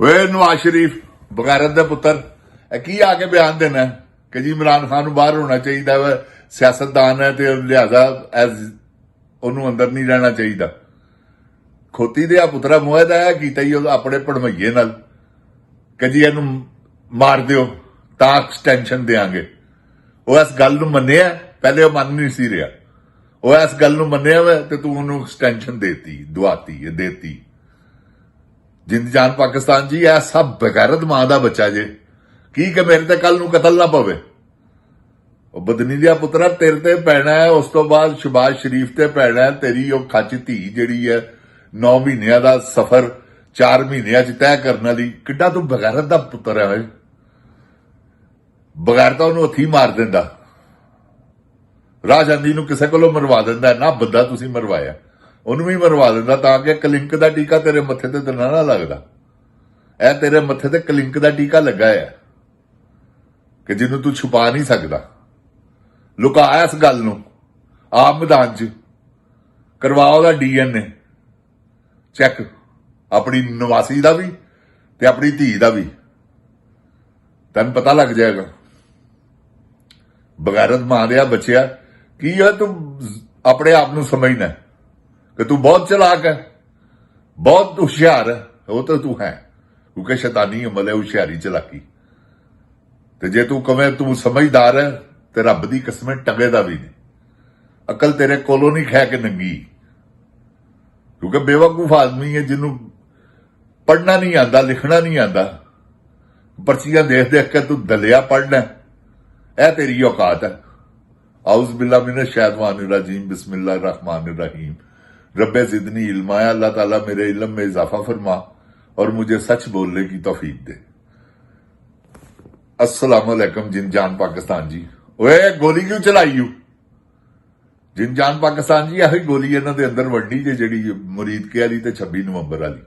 ਓਏ ਨਵਾਜ਼ ਸ਼ਰੀਫ ਬਗੈਰਤ ਦੇ ਪੁੱਤਰ ਇਹ ਕੀ ਆ ਕੇ ਬਿਆਨ ਦੇਣਾ ਕਿ ਜੀ ਇਮਰਾਨ ਖਾਨ ਨੂੰ ਬਾਹਰ ਹੋਣਾ ਚਾਹੀਦਾ ਵਾ, ਸਿਆਸਤਦਾਨ ਹੈ ਤੇ ਲਿਹਾਜ਼ਾ ਉਹਨੂੰ ਅੰਦਰ ਨਹੀਂ ਰਹਿਣਾ ਚਾਹੀਦਾ। ਖੋਤੀ ਦੇ ਆ ਪੁੱਤਰਾ ਮੁਆਹਦਾ ਹੈ ਕੀਤਾ ਹੀ ਉਹ ਆਪਣੇ ਭੜਮਈਏ ਨਾਲ ਕਿ ਜੀ ਇਹਨੂੰ ਮਾਰ ਦਿਓ ਤਾਂ ਐਕਸਟੈਂਸ਼ਨ ਦੇਾਂਗੇ। ਉਹ ਇਸ ਗੱਲ ਨੂੰ ਮੰਨਿਆ, ਪਹਿਲੇ ਉਹ ਮੰਨ ਨਹੀਂ ਸੀ ਰਿਹਾ, ਉਹ ਇਸ ਗੱਲ ਨੂੰ ਮੰਨਿਆ ਵਾ ਤੇ ਤੂੰ ਉਹਨੂੰ ਐਕਸਟੈਂਸ਼ਨ ਦੇਤੀ। ਜਿੰਦ ਜਾਨ ਪਾਕਿਸਤਾਨ ਜੀ ਇਹ ਸਭ ਬਗੈਰਤ ਮਾਂ ਦਾ ਬੱਚਾ ਜੇ ਕੀ ਕਿ ਮੇਰੇ ਤੇ ਕੱਲ ਨੂੰ ਕਤਲ ਨਾ ਪਵੇ। ਉਹ ਬਦਨੀ ਦਿਆ ਪੁੱਤਰਾ ਤੇਰੇ ਤੇ ਪੈਣਾ ਹੈ, ਉਸ ਤੋਂ ਬਾਅਦ ਸ਼ਬਾਜ਼ ਸ਼ਰੀਫ ਤੇ ਪੈਣਾ ਹੈ। ਤੇਰੀ ਉਹ ਖੱਚ ਧੀ ਜਿਹੜੀ ਹੈ 9 ਮਹੀਨਿਆਂ ਦਾ ਸਫ਼ਰ 4 ਮਹੀਨਿਆਂ ਚ ਤੈਅ ਕਰਨ ਵਾਲੀ, ਕਿੱਡਾ ਤੂੰ ਬਗੈਰਤ ਦਾ ਪੁੱਤਰ ਹੈ ਓਏ। ਬਗੈਰ ਤਾਂ ਉਹਨੂੰ ਹੱਥੀ ਮਾਰ ਦਿੰਦਾ, ਰਾਹ ਜਾਂਦੀ ਨੂੰ ਕਿਸੇ ਕੋਲੋਂ ਮਰਵਾ ਦਿੰਦਾ ਨਾ ਬੰਦਾ ਤੁਸੀਂ ਮਰਵਾਇਆ, ਉਹਨੂੰ ਵੀ ਮਰਵਾ ਦਿੰਦਾ ਤਾਂ ਕਿ ਕਲਿੰਕ ਦਾ ਟੀਕਾ ਤੇਰੇ ਮੱਥੇ ਤੇ ਨਾ ਲੱਗਦਾ। ਇਹ ਤੇਰੇ ਮੱਥੇ ਤੇ ਕਲਿੰਕ ਦਾ ਟੀਕਾ ਲੱਗਾ ਹੈ ਕਿ ਜਿਹਨੂੰ ਤੂੰ ਛੁਪਾ ਨਹੀਂ ਸਕਦਾ। ਲੁਕਾ ਇਸ ਗੱਲ ਨੂੰ ਆਪ ਮੈਦਾਨ 'ਚ ਕਰਵਾ, ਉਹਦਾ DNA ਚੈੱਕ, ਆਪਣੀ ਨਿਵਾਸੀ ਦਾ ਵੀ ਤੇ ਆਪਣੀ ਧੀ ਦਾ ਵੀ, ਤੈਨੂੰ ਪਤਾ ਲੱਗ ਜਾਏਗਾ। ਬਗੈਰਤ ਮਾਂ ਦੇ ਆ ਬੱਚਿਆ ਕੀ ਹੈ ਤੂੰ ਆਪਣੇ ਆਪ ਨੂੰ ਸਮਝਣਾ ਕਿ ਤੂੰ ਬਹੁਤ ਚਲਾਕ ਹੈ, ਬਹੁਤ ਹੁਸ਼ਿਆਰ ਹੈ। ਉਹ ਤਾਂ ਤੂੰ ਹੈ ਕਿਉਂਕਿ ਸ਼ੈਤਾਨੀ ਅਮਲ ਹੈ ਹੁਸ਼ਿਆਰੀ ਚਲਾਕੀ। ਤੇ ਜੇ ਤੂੰ ਕਵੇਂ ਤੂੰ ਸਮਝਦਾਰ ਹੈ ਤੇ ਰੱਬ ਦੀ ਕਸਮ ਟੰਗੇ ਦਾ ਵੀ ਨਹੀਂ। ਅਕਲ ਤੇਰੇ ਕੋਲੋਂ ਨਹੀਂ ਖੈ ਕੇ ਨੰਗੀ, ਕਿਉਂਕਿ ਬੇਵਕੂਫ ਆਦਮੀ ਹੈ ਜਿਹਨੂੰ ਪੜ੍ਹਨਾ ਨਹੀਂ ਆਂਦਾ, ਲਿਖਣਾ ਨਹੀਂ ਆਂਦਾ, ਪਰਚੀਆਂ ਦੇਖ ਦੇਖ ਕੇ ਤੂੰ ਦਲਿਆ ਪੜ੍ਹਨਾ, ਇਹ ਤੇਰੀ ਔਕਾਤ ਹੈ। ਆਉਜ਼ ਬਿल्ला मिनश शैतानिर रजीम बिस्मिल्लाहिर रहमानिर रहीम रब्बे ज़िदनी इल्मा, अल्लाह ताला मेरे इल्म में इजाफा फरमा और मुझे सच बोलने की तौफीक दे। अस्सलाम वालेकुम जिन जान पाकिस्तान जी। ओए गोली क्यों चलाई यू जिन जान पाकिस्तान जी? यही गोली इन्हां दे अंदर वड्डी जे ਜਿਹੜੀ ਮੁਰੀਦ ਕੇ ਵਾਲੀ ਤੇ 26 ਨਵੰਬਰ ਵਾਲੀ।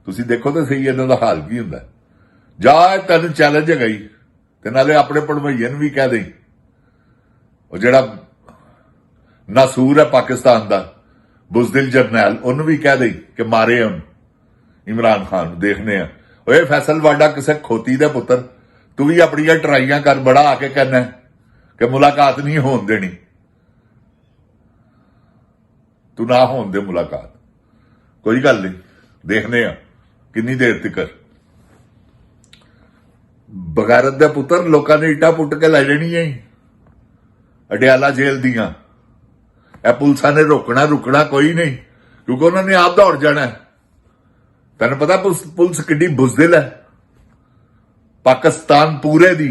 ਤੁਸੀਂ ਦੇਖੋ ਤਾਂ ਸਹੀ ਇਹਨਾਂ ਦਾ ਹਾਲ ਕੀ ਹੁੰਦਾ। ਜਾ ਤੈਨੂੰ ਚੈਲੰਜ ਹੈ ਗਈ ਤੇ ਨਾਲੇ ਆਪਣੇ ਪੜਵਈਏ ਨੂੰ ਵੀ ਕਹਿ ਦੇਈ, ਉਹ ਜਿਹੜਾ ਨਾਸੂਰ ਹੈ ਪਾਕਿਸਤਾਨ ਦਾ ਬੁਜ਼ਦਿਲ ਜਰਨੈਲ, ਉਹਨੂੰ ਵੀ ਕਹਿ ਦੇਈ ਕਿ ਮਾਰੇ ਹੁਣ ਇਮਰਾਨ ਖਾਨ ਨੂੰ। ਦੇਖਨੇ ਆ ਓਏ ਫੈਸਲ ਵਾਡਾ ਕਿਸੇ ਖੋਤੀ ਦੇ ਪੁੱਤਰ, ਤੂੰ ਵੀ ਆਪਣੀਆਂ ਟਰਾਈਆਂ ਕਰ, ਬੜਾ ਆ ਕੇ ਕਹਿਣਾ ਕਿ ਮੁਲਾਕਾਤ ਨਹੀਂ ਹੋਣ ਦੇਣੀ। ਤੂੰ ਨਾ ਹੋਣ ਦੇ ਮੁਲਾਕਾਤ, ਕੋਈ ਗੱਲ ਨਹੀਂ, ਦੇਖਨੇ ਆ ਕਿੰਨੀ ਦੇਰ ਤੱਕ। ਬਗੈਰਤ ਦੇ ਪੁੱਤਰ ਲੋਕਾਂ ਨੇ ਇੱਟਾਂ ਪੁੱਟ ਕੇ ਲੈ ਜਾਣੀਆਂ ਅਡਿਆਲਾ ਜੇਲ੍ਹ ਦੀਆਂ। ਇਹ ਪੁਲਿਸਾਂ ਨੇ ਰੁਕਣਾ ਕੋਈ ਨਹੀਂ, ਕਿਉਂਕਿ ਉਹਨਾਂ ਨੇ ਆਪ ਦੌੜ ਜਾਣਾ। ਤੈਨੂੰ ਪਤਾ ਪੁਲਿਸ ਕਿੱਡੀ ਬੁਜ਼ਦਿਲ ਹੈ ਪਾਕਿਸਤਾਨ ਪੂਰੇ ਦੀ,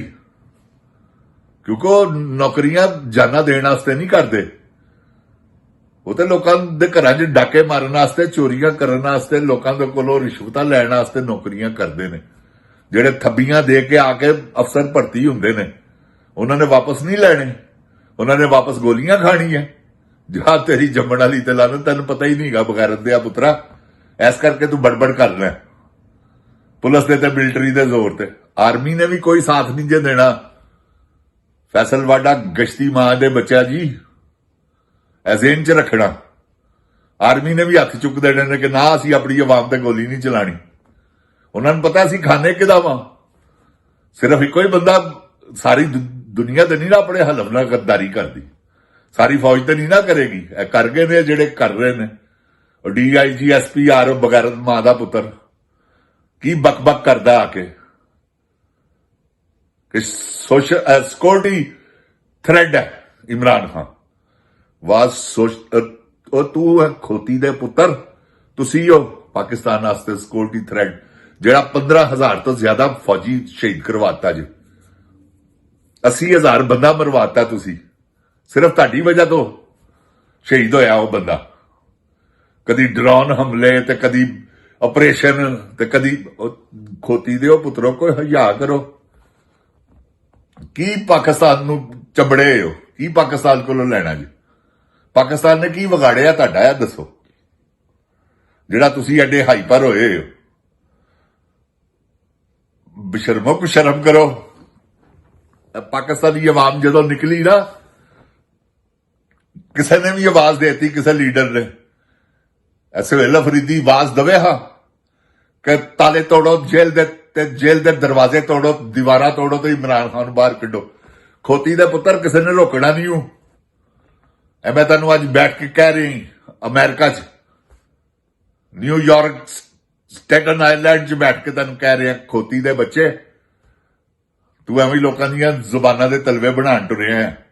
ਕਿਉਂਕਿ ਉਹ ਨੌਕਰੀਆਂ ਜਾਨਾਂ ਦੇਣ ਵਾਸਤੇ ਨਹੀਂ ਕਰਦੇ, ਉਹ ਤੇ ਲੋਕਾਂ ਦੇ ਘਰਾਂ 'ਚ ਡਾਕੇ ਮਾਰਨ ਵਾਸਤੇ, ਚੋਰੀਆਂ ਕਰਨ ਵਾਸਤੇ, ਲੋਕਾਂ ਦੇ ਕੋਲੋਂ ਰਿਸ਼ਵਤਾਂ ਲੈਣ ਵਾਸਤੇ ਨੌਕਰੀਆਂ ਕਰਦੇ ਨੇ। ਜਿਹੜੇ ਥੱਬੀਆਂ ਦੇ ਕੇ ਆ ਕੇ ਅਫਸਰ ਭਰਤੀ ਹੁੰਦੇ ਨੇ, ਉਹਨਾਂ ਨੇ ਵਾਪਸ ਨਹੀਂ ਲੈਣੇ, ਉਹਨਾਂ ਨੇ ਵਾਪਸ ਗੋਲੀਆਂ ਖਾਣੀ ਹੈ। ਜਾਂ ਤੇਰੀ ਜੰਮਣ ਵਾਲੀ ਤੇ ਲਾਨਤ, ਤੈਨੂੰ ਪਤਾ ਹੀ ਨਹੀਂਗਾ ਬਗੈਰਤ ਦੇ ਆ ਪੁੱਤਰਾ। ਇਸ ਕਰਕੇ ਤੂੰ ਬੜਬੜ ਕਰ ਲੈ ਪੁਲਿਸ ਦੇ ਤੇ ਮਿਲਟਰੀ ਦੇ ਜ਼ੋਰ ਤੇ। ਆਰਮੀ ਨੇ ਵੀ ਕੋਈ ਸਾਥ ਨਹੀਂ ਜੇ ਦੇਣਾ। ਫੈਸਲ ਵਾਡਾ ਗਸ਼ਤੀ ਮਾਂ ਦੇ ਬੱਚਾ ਜੀ, ਐਜ਼ੇਨ ਚ ਰੱਖਣਾ। ਆਰਮੀ ਨੇ ਵੀ ਹੱਥ ਚੁੱਕ ਦੇਣੇ ਨੇ ਕਿ ਨਾ ਅਸੀਂ ਆਪਣੀ ਆਵਾਮ ਤੇ ਗੋਲੀ ਨਹੀਂ ਚਲਾਣੀ। ਉਹਨਾਂ ਨੂੰ ਪਤਾ ਅਸੀਂ ਖਾਣੇ ਕਿਦਾ ਵਾ, ਸਿਰਫ ਇੱਕੋ ਹੀ ਬੰਦਾ ਸਾਰੀ ਦੁਨੀਆ ਤੇ ਨਹੀਂ ਨਾ ਆਪਣੇ ਹਲਫ ਨਾਲ ਗੱਦਾਰੀ ਕਰਦੀ, ਸਾਰੀ ਫੌਜ ਤੇ ਨਹੀਂ ਨਾ ਕਰੇਗੀ। ਇਹ ਕਰ ਗਏ ਨੇ ਜਿਹੜੇ ਕਰ ਰਹੇ ਨੇ। ਉਹ DIG SPR ਬਗੈਰਤ ਮਾਂ ਦਾ ਪੁੱਤਰ ਕੀ ਬਕ ਕਰਦਾ ਆ ਕੇ ਕਿ ਸੋਸ਼ਲ ਸਿਕਿਉਰਿਟੀ ਥ੍ਰੈਡ ਹੈ ਇਮਰਾਨ ਖਾਨ। ਉਹ ਤੂੰ ਹੈ ਖੋਤੀ ਦੇ ਪੁੱਤਰ, ਤੁਸੀਂ ਹੋ ਪਾਕਿਸਤਾਨ ਵਾਸਤੇ ਸਿਕਿਉਰਿਟੀ ਥ੍ਰੈਡ, ਜਿਹੜਾ 15,000 ਤੋਂ ਜ਼ਿਆਦਾ ਫੌਜੀ ਸ਼ਹੀਦ ਕਰਵਾਤਾ ਜੀ। 80,000 ਬੰਦਾ ਮਰਵਾਤਾ ਤੁਸੀਂ, ਸਿਰਫ ਤੁਹਾਡੀ ਵਜ੍ਹਾ ਤੋਂ ਸ਼ਹੀਦ ਹੋਇਆ ਉਹ ਬੰਦਾ। ਕਦੀ ਡਰੋਨ ਹਮਲੇ ਤੇ ਕਦੀ ਆਪਰੇਸ਼ਨ ਤੇ ਕਦੀ ਖੋਤੀ ਦੇ। ਉਹ ਪੁੱਤਰੋ ਕੋਈ ਹਯਾ ਕਰੋ। ਕੀ ਪਾਕਿਸਤਾਨ ਨੂੰ ਚੰਬੜੇ ਹੋ? ਕੀ ਪਾਕਿਸਤਾਨ ਕੋਲੋਂ ਲੈਣਾ ਜੀ? ਪਾਕਿਸਤਾਨ ਨੇ ਕੀ ਵਿਗਾੜਿਆ ਤੁਹਾਡਾ? ਇਹ ਦੱਸੋ, ਜਿਹੜਾ ਤੁਸੀਂ ਐਡੇ ਹਾਈਪਰ ਹੋਏ ਹੋ। ਬਸ਼ਰਮੋ ਕੋ ਸ਼ਰਮ ਕਰੋ। ਪਾਕਿਸਤਾਨੀ ਆਵਾਮ ਜਦੋਂ ਨਿਕਲੀ ਨਾ, ਕਿਸੇ ਨੇ ਵੀ ਆਵਾਜ਼ ਦੇਤੀ, ਕਿਸੇ ਲੀਡਰ ਨੇ, ਐਸੇ ਵੇਲੇ ਫਰੀਦੀ ਆਵਾਜ਼ ਦਵੇ ਹਾਂ ਕਿ ਤਾਲੇ ਤੋੜੋ ਜੇਲ੍ਹ ਦੇ ਦਰਵਾਜ਼ੇ ਤੋੜੋ, ਦੀਵਾਰਾਂ ਤੋੜੋ ਤੇ ਇਮਰਾਨ ਖਾਨ ਬਾਹਰ ਕੱਢੋ। ਖੋਤੀ ਦੇ ਪੁੱਤਰ ਕਿਸੇ ਨੇ ਰੋਕਣਾ ਨਹੀਂ ਹੂੰ। ਐ ਮੈਂ ਤੈਨੂੰ ਅੱਜ ਬੈਠ ਕੇ ਕਹਿ ਰਹੀ, ਅਮਰੀਕਾ 'ਚ ਨਿਊਯਾਰਕ ਸਟੇਟਨ ਆਈਲੈਂਡ 'ਚ ਬੈਠ ਕੇ ਤੈਨੂੰ ਕਹਿ ਰਿਹਾ, ਖੋਤੀ ਦੇ ਬੱਚੇ ਤੂੰ ਐਵੇਂ ਲੋਕਾਂ ਦੀਆਂ ਜ਼ੁਬਾਨਾਂ ਦੇ ਤਲਵੇ ਬਣਾਉਣ ਟੁਰਿਆ ਹੈ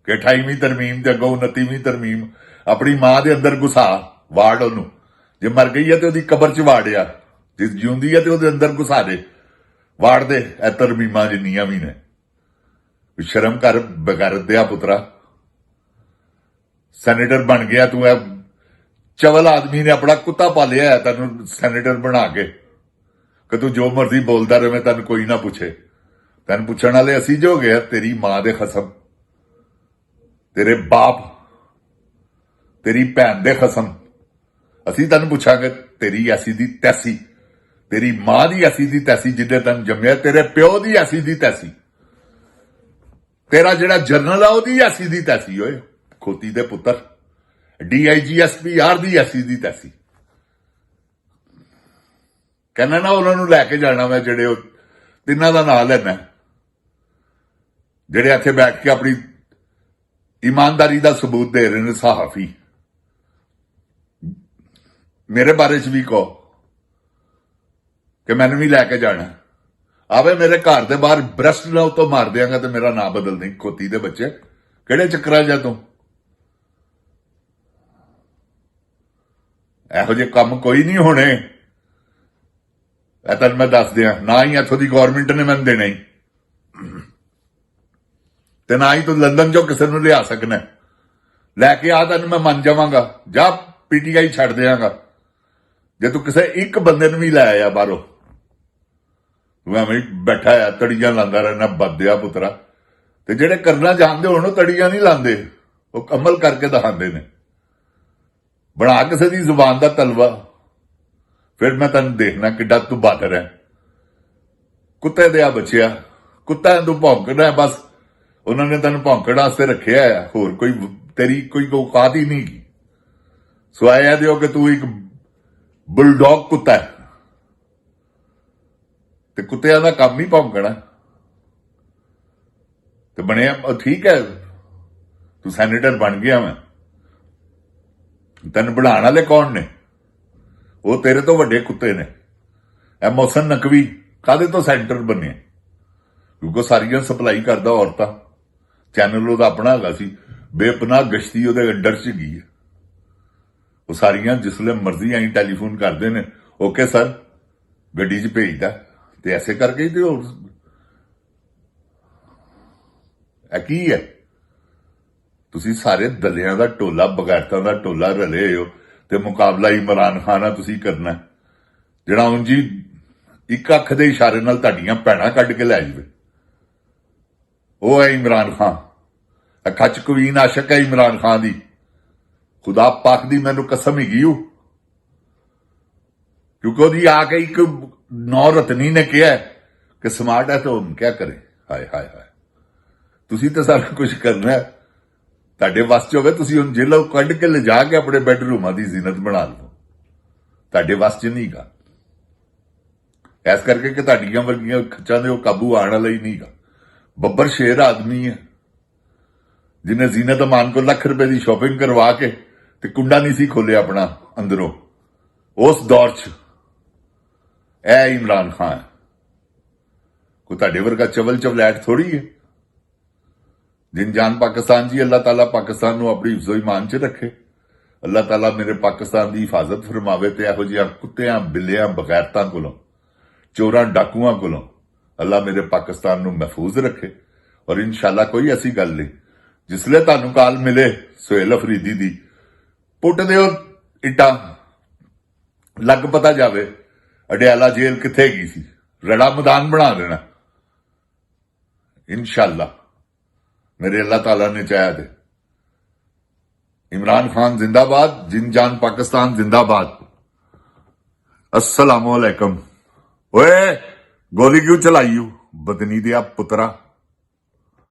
ਕਿ 28ਵੀਂ ਤਰਮੀਮ ਤੇ ਅੱਗੋਂ 29ਵੀਂ ਤਰਮੀਮ ਆਪਣੀ ਮਾਂ ਦੇ ਅੰਦਰ ਘੁਸਾ, ਵਾੜ ਉਹਨੂੰ। ਜੇ ਮਰ ਗਈ ਹੈ ਤੇ ਉਹਦੀ ਕਬਰ 'ਚ ਵਾੜਿਆ, ਜੇ ਜਿਉਂਦੀ ਹੈ ਤੇ ਉਹਦੇ ਅੰਦਰ ਘੁਸਾ ਦੇ, ਵਾੜ ਦੇ। ਇਹ ਤਰਮੀਮਾਂ ਜਿੰਨੀਆਂ ਵੀ ਨੇ, ਸ਼ਰਮ ਕਰ ਬਗੈਰਤ ਦਿਆ ਪੁੱਤਰਾ। ਸੈਨੇਟਰ ਬਣ ਗਿਆ ਤੂੰ, ਇਹ ਚਵਲ ਆਦਮੀ ਨੇ ਆਪਣਾ ਕੁੱਤਾ ਪਾਲਿਆ ਹੈ ਤੈਨੂੰ ਸੈਨੇਟਰ ਬਣਾ ਕੇ ਕਿ ਤੂੰ ਜੋ ਮਰਜ਼ੀ ਬੋਲਦਾ ਰਹੇ, ਤੈਨੂੰ ਕੋਈ ਨਾ ਪੁੱਛੇ। ਤੈਨੂੰ ਪੁੱਛਣ ਵਾਲੇ ਅਸੀਂ ਜੋ ਗਏ, ਤੇਰੀ ਮਾਂ ਦੇ ਖਸਮ, ਤੇਰੇ ਬਾਪ, ਤੇਰੀ ਭੈਣ ਦੇ ਖਸਮ। ਅਸੀਂ ਤੈਨੂੰ ਪੁੱਛਾਂਗੇ ਤੇਰੀ ਐਸੀ ਦੀ ਤੈਸੀ, ਤੇਰੀ ਮਾਂ ਦੀ ਐਸੀ ਦੀ ਤੈਸੀ ਜਿਹਨੇ ਤੈਨੂੰ ਜੰਮਿਆ, ਤੇਰੇ ਪਿਓ ਦੀ ਐਸੀ ਦੀ ਤੈਸੀ, ਤੇਰਾ ਜਿਹੜਾ ਜਰਨਲ ਆ ਉਹਦੀ ਐਸੀ ਦੀ ਤੈਸੀ। ਓਏ ਖੋਤੀ ਦੇ ਪੁੱਤਰ, DIGSPR ਦੀ ਐਸੀ ਦੀ ਤੈਸੀ। ਕਹਿੰਦਾ ਨਾ ਉਹਨਾਂ ਨੂੰ ਲੈ ਕੇ ਜਾਣਾ ਮੈਂ, ਜਿਹੜੇ ਉਹ ਤਿੰਨਾਂ ਦਾ ਨਾਂ ਲੈਣਾ, ਜਿਹੜੇ ਇੱਥੇ ਬੈਠ ਕੇ ਆਪਣੀ ਇਮਾਨਦਾਰੀ ਦਾ ਸਬੂਤ ਦੇ ਰਹੇ ਨੇ। ਸਹਾਫੀ ਮੇਰੇ ਬਾਰੇ 'ਚ ਵੀ ਕਹੋ ਕਿ ਮੈਨੂੰ ਵੀ ਲੈ ਕੇ ਜਾਣਾ, ਆਵੇ ਮੇਰੇ ਘਰ ਦੇ ਬਾਹਰ ਬ੍ਰੈਸਟ ਨਾਲ ਤੋਂ ਮਾਰ ਦਿਆਂਗਾ ਤੇ ਮੇਰਾ ਨਾਂ ਬਦਲ ਦੇ। ਖੋਤੀ ਦੇ ਬੱਚੇ, ਕਿਹੜੇ ਚੱਕਰਾਂ 'ਚ ਤੂੰ? ਇਹੋ ਜਿਹੇ ਕੰਮ ਕੋਈ ਨਹੀਂ ਹੋਣੇ, ਇਹ ਤੈਨੂੰ ਮੈਂ ਦੱਸ ਦਿਆਂ। ਨਾ ਹੀ ਇੱਥੋਂ ਦੀ ਗਵਰਨਮੈਂਟ ਨੇ ਮੈਨੂੰ ਦੇਣਾ ਹੀ, ਤੇ ਨਾ ਹੀ ਤੂੰ ਲੰਡਨ 'ਚੋਂ ਕਿਸੇ ਨੂੰ ਲਿਆ ਸਕਣਾ। ਲੈ ਕੇ ਆ, ਤੈਨੂੰ ਮੈਂ ਮੰਨ ਜਾਵਾਂਗਾ। ਜਾ PTI ਛੱਡ ਦਿਆਂਗਾ ਜੇ ਤੂੰ ਕਿਸੇ ਇੱਕ ਬੰਦੇ ਨੂੰ ਵੀ ਲੈ ਆਇਆ ਬਾਹਰੋਂ। ਤੂੰ ਐਵੇਂ ਬੈਠਾ ਆ ਤੜੀਆਂ ਲਾਉਂਦਾ ਰਹਿਣਾ, ਬੱਦਿਆ ਪੁੱਤਰਾ। ਤੇ ਜਿਹੜੇ ਕਰਨਾ ਜਾਣਦੇ ਹੋਣ ਉਹ ਤੜੀਆਂ ਨਹੀਂ ਲਾਉਂਦੇ, ਉਹ ਅਮਲ ਕਰਕੇ ਦਿਖਾਉਂਦੇ ਨੇ। ਬਣਾ ਕਿਸੇ ਦੀ ਜ਼ੁਬਾਨ ਦਾ ਤਲਵਾ, ਫਿਰ ਮੈਂ ਤੈਨੂੰ ਦੇਖਣਾ ਕਿੱਡਾ ਤੂੰ ਬਾਦਰ ਹੈ। ਕੁੱਤੇ ਦੇ ਆ ਬੱਚਿਆ, ਕੁੱਤਾ ਤੂੰ ਭੌਂਕਣਾ ਬਸ। ਉਹਨਾਂ ਨੇ ਤੈਨੂੰ ਭੌਂਕਣ ਵਾਸਤੇ ਰੱਖਿਆ ਹੈ, ਹੋਰ ਕੋਈ ਤੇਰੀ ਕੋਈ ਔਕਾਤ ਹੀ ਨਹੀਂ ਗੀ। ਸਵਾਇਆ ਦਿਓ ਕਿ ਤੂੰ ਇੱਕ ਬੁਲਡੌਗ ਕੁੱਤਾ ਹੈ, ਤੇ ਕੁੱਤਿਆਂ ਦਾ ਕੰਮ ਹੀ ਭੌਂਕਣਾ। ਤੇ ਬਣਿਆ ਠੀਕ ਹੈ, ਤੂੰ ਸੈਨੇਟਰ ਬਣ ਗਿਆ। ਮੈਂ ਤੈਨੂੰ ਬਣਾਉਣ ਵਾਲੇ ਕੌਣ ਨੇ? ਉਹ ਤੇਰੇ ਤੋਂ ਵੱਡੇ ਕੁੱਤੇ ਨੇ। ਇਹ ਮੋਹਸਨ ਨਕਵੀ ਕਾਹਦੇ ਤੋਂ ਸੈਂਟਰ ਬਣਿਆ? ਕਿਉਂਕਿ ਸਾਰੀਆਂ ਸਪਲਾਈ ਕਰਦਾ ਔਰਤਾਂ। ਚੈਨਲ ਉਹਦਾ ਆਪਣਾ ਹੈਗਾ ਸੀ, ਬੇਪਨਾਹ ਗਸ਼ਤੀ ਉਹਦੇ ਅੰਡਰ 'ਚ ਗਈ ਹੈ। ਉਹ ਸਾਰੀਆਂ ਜਿਸਲੇ ਮਰਜ਼ੀ ਆਈ ਟੈਲੀਫੋਨ ਕਰਦੇ ਨੇ, ਓਕੇ ਸਰ, ਗੱਡੀ 'ਚ ਭੇਜਦਾ। ਤੇ ਐਸੇ ਕਰਕੇ ਹੀ ਤੇ ਹੋਰ ਇਹ ਕੀ ਹੈ? ਤੁਸੀਂ ਸਾਰੇ ਦਲਿਆਂ ਦਾ ਟੋਲਾ, ਬਗੈਰਤਾਂ ਦਾ ਟੋਲਾ ਰਲੇ ਹੋ ਤੇ ਮੁਕਾਬਲਾ ਇਮਰਾਨ ਖਾਨ ਨਾਲ ਤੁਸੀਂ ਕਰਨਾ, ਜਿਹੜਾ ਉਂਝ ਹੀ ਇੱਕ ਅੱਖ ਦੇ ਇਸ਼ਾਰੇ ਨਾਲ ਤੁਹਾਡੀਆਂ ਭੈਣਾਂ ਕੱਢ ਕੇ ਲੈ ਜਾਵੇ। ਉਹ ਹੈ ਇਮਰਾਨ ਖਾਨ। ਅੱਖਾਂ 'ਚ ਕੁਵੀਨ ਆਸ਼ਕ ਹੈ ਇਮਰਾਨ ਖਾਨ ਦੀ। ਖੁਦਾ ਪਾਕ ਦੀ ਮੈਨੂੰ ਕਸਮ ਹੈਗੀ ਉਹ, ਕਿਉਂਕਿ ਉਹਦੀ ਆ ਕੇ ਇੱਕ ਨੌ ਰਤਨੀ ਨੇ ਕਿਹਾ ਕਿ ਸਮਾਰਟ ਹੈ ਤਾਂ ਉਹ ਕਿਆ ਕਰੇ। ਹਾਏ ਹਾਏ ਹਾਏ, ਤੁਸੀਂ ਤਾਂ ਸਾਰਾ ਕੁਝ ਕਰਨਾ ਹੈ, ਤੁਹਾਡੇ ਵੱਸ 'ਚ ਹੋਵੇ। ਤੁਸੀਂ ਹੁਣ ਜੇਲ੍ਹੋਂ ਕੱਢ ਕੇ ਲਿਜਾ ਕੇ ਆਪਣੇ ਬੈਡਰੂਮਾਂ ਦੀ ਜ਼ੀਨਤ ਬਣਾ ਲਓ, ਤੁਹਾਡੇ ਵੱਸ 'ਚ ਨਹੀਂ ਗਾ। ਇਸ ਕਰਕੇ ਕਿ ਤੁਹਾਡੀਆਂ ਵਰਗੀਆਂ ਖੱਚਾਂ ਦੇ ਉਹ ਕਾਬੂ ਆਉਣ ਵਾਲਾ ਹੀ ਨਹੀਂ ਗਾ। ਬੱਬਰ ਸ਼ੇਰ ਆਦਮੀ ਹੈ ਜਿਹਨੇ ਜ਼ੀਨਤ ਅਮਾਨ ਕੋ ਲੱਖ ਰੁਪਏ ਦੀ ਸ਼ਾਪਿੰਗ ਕਰਵਾ ਕੇ ਤੇ ਕੁੰਡਾ ਨਹੀਂ ਸੀ ਖੋਲਿਆ ਆਪਣਾ ਅੰਦਰੋਂ। ਉਸ ਦੌਰ 'ਚ ਇਹ ਇਮਰਾਨ ਖਾਨ ਕੋਈ ਤੁਹਾਡੇ ਵਰਗਾ ਚਵਲ ਚਵਲੈਟ ਥੋੜੀ ਹੈ। ਜਿਨ ਜਾਨ ਪਾਕਿਸਤਾਨ ਜੀ, ਅੱਲਾਹ ਤਾਲਾ ਪਾਕਿਸਤਾਨ ਨੂੰ ਆਪਣੀ ਹਿਫਜ਼ੋ ਈਮਾਨ 'ਚ ਰੱਖੇ। ਅੱਲਾਹ ਤਾਲਾ ਮੇਰੇ ਪਾਕਿਸਤਾਨ ਦੀ ਹਿਫਾਜ਼ਤ ਫਰਮਾਵੇ ਤੇ ਇਹੋ ਜਿਹੀਆਂ ਕੁੱਤਿਆਂ, ਬਿੱਲਿਆਂ, ਬਗੈਰਤਾਂ ਕੋਲੋਂ, ਚੋਰਾਂ, ਡਾਕੂਆਂ ਕੋਲੋਂ ਅੱਲਾਹ ਮੇਰੇ ਪਾਕਿਸਤਾਨ ਨੂੰ ਮਹਿਫੂਜ਼ ਰੱਖੇ। ਔਰ ਇਨਸ਼ਾਅੱਲਾ ਕੋਈ ਐਸੀ ਗੱਲ ਨਹੀਂ, ਜਿਸਲੇ ਤੁਹਾਨੂੰ ਕਾਲ ਮਿਲੇ ਸੁਹੇਲ ਅਫਰੀਦੀ ਦੀ, ਪੁੱਟ ਦਿਓ ਇੱਟਾਂ, ਲੱਗ ਪਤਾ ਜਾਵੇ ਅਡਿਆਲਾ ਜੇਲ੍ਹ ਕਿੱਥੇ ਗਈ ਸੀ, ਰੜਾ ਮੈਦਾਨ ਬਣਾ ਦੇਣਾ ਇਨਸ਼ਾਅੱਲਾ, ਮੇਰੇ ਅੱਲਾਹ ਤਾਲਾ ਨੇ ਚਾਹਿਆ ਤੇ। इमरान खान जिंदाबाद, जिन जान पाकिस्तान जिंदाबाद। अस्सलामुअलैकुम। ओए गोली क्यों चलाई बदनी दिया पुत्रा।